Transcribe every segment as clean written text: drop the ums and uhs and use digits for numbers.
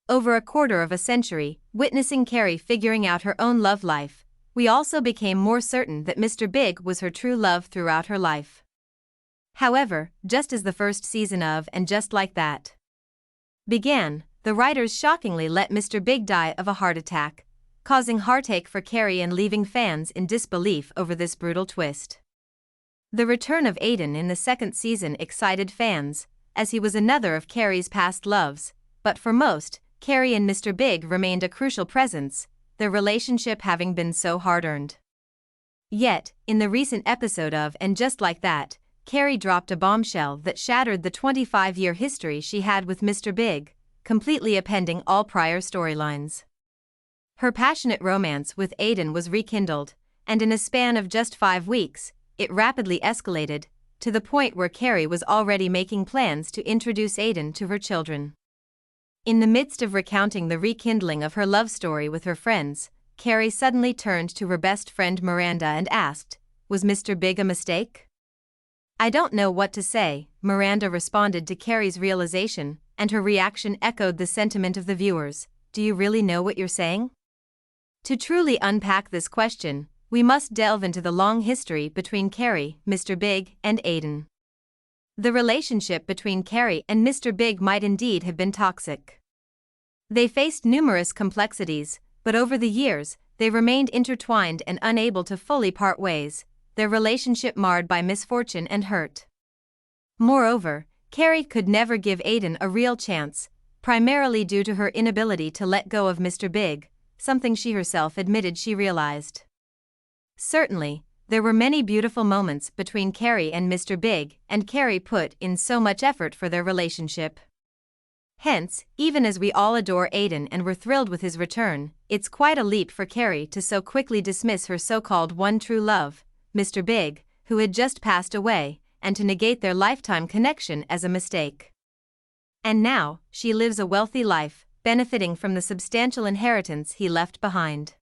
over a quarter of a century, witnessing Carrie figuring out her own love life, we also became more certain that Mr. Big was her true love throughout her life. However, just as the first season of And Just Like That began, the writers shockingly let Mr. Big die of a heart attack, causing heartache for Carrie and leaving fans in disbelief over this brutal twist. The return of Aidan in the second season excited fans, as he was another of Carrie's past loves, but for most, Carrie and Mr. Big remained a crucial presence, their relationship having been so hard-earned. Yet, in the recent episode of And Just Like That, Carrie dropped a bombshell that shattered the 25-year history she had with Mr. Big, completely upending all prior storylines. Her passionate romance with Aidan was rekindled, and in a span of just 5 weeks, it rapidly escalated, to the point where Carrie was already making plans to introduce Aidan to her children. In the midst of recounting the rekindling of her love story with her friends, Carrie suddenly turned to her best friend Miranda and asked, "Was Mr. Big a mistake?" "I don't know what to say," Miranda responded to Carrie's realization, and her reaction echoed the sentiment of the viewers. "Do you really know what you're saying?" To truly unpack this question, we must delve into the long history between Carrie, Mr. Big, and Aidan. The relationship between Carrie and Mr. Big might indeed have been toxic. They faced numerous complexities, but over the years, they remained intertwined and unable to fully part ways, their relationship marred by misfortune and hurt. Moreover, Carrie could never give Aidan a real chance, primarily due to her inability to let go of Mr. Big, something she herself admitted she realized. Certainly, there were many beautiful moments between Carrie and Mr. Big, and Carrie put in so much effort for their relationship. Hence, even as we all adore Aidan and were thrilled with his return, it's quite a leap for Carrie to so quickly dismiss her so-called one true love, Mr. Big, who had just passed away, and to negate their lifetime connection as a mistake. And now, she lives a wealthy life, benefiting from the substantial inheritance he left behind.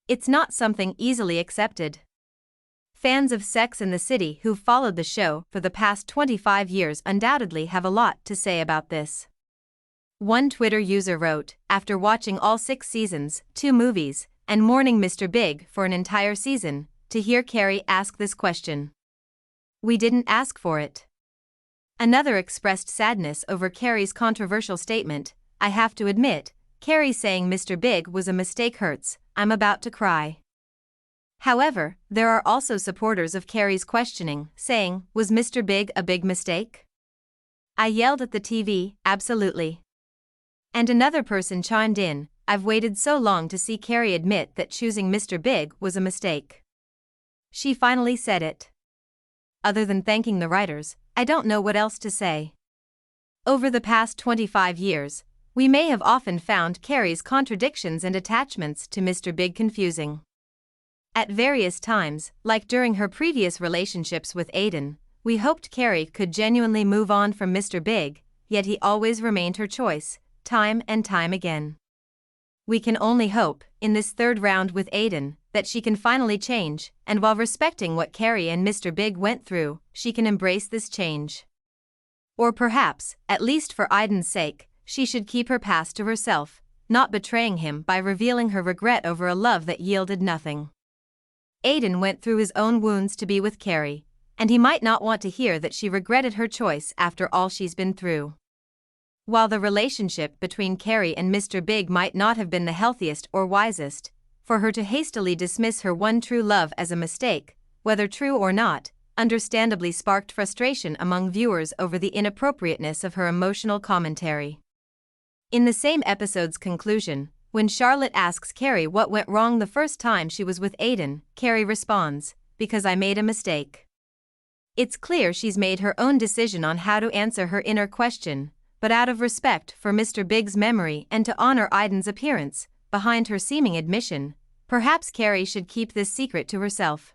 It's not something easily accepted. Fans of Sex and the City who've followed the show for the past 25 years undoubtedly have a lot to say about this. One Twitter user wrote, after watching all 6 seasons, 2 movies, and mourning Mr. Big for an entire season, to hear Carrie ask this question. "We didn't ask for it." Another expressed sadness over Carrie's controversial statement, "I have to admit, Carrie saying Mr. Big was a mistake hurts, I'm about to cry." However, there are also supporters of Carrie's questioning, saying, "Was Mr. Big a big mistake?" I yelled at the TV, "Absolutely." And another person chimed in, "I've waited so long to see Carrie admit that choosing Mr. Big was a mistake. She finally said it." Other than thanking the writers, I don't know what else to say. Over the past 25 years, we may have often found Carrie's contradictions and attachments to Mr. Big confusing. At various times, like during her previous relationships with Aidan, we hoped Carrie could genuinely move on from Mr. Big, yet he always remained her choice, time and time again. We can only hope, in this third round with Aidan, that she can finally change, and while respecting what Carrie and Mr. Big went through, she can embrace this change. Or perhaps, at least for Aidan's sake, she should keep her past to herself, not betraying him by revealing her regret over a love that yielded nothing. Aidan went through his own wounds to be with Carrie, and he might not want to hear that she regretted her choice after all she's been through. While the relationship between Carrie and Mr. Big might not have been the healthiest or wisest, for her to hastily dismiss her one true love as a mistake, whether true or not, understandably sparked frustration among viewers over the inappropriateness of her emotional commentary. In the same episode's conclusion, when Charlotte asks Carrie what went wrong the first time she was with Aidan, Carrie responds, "Because I made a mistake." It's clear she's made her own decision on how to answer her inner question, but out of respect for Mr. Big's memory and to honor Aidan's appearance, behind her seeming admission, perhaps Carrie should keep this secret to herself.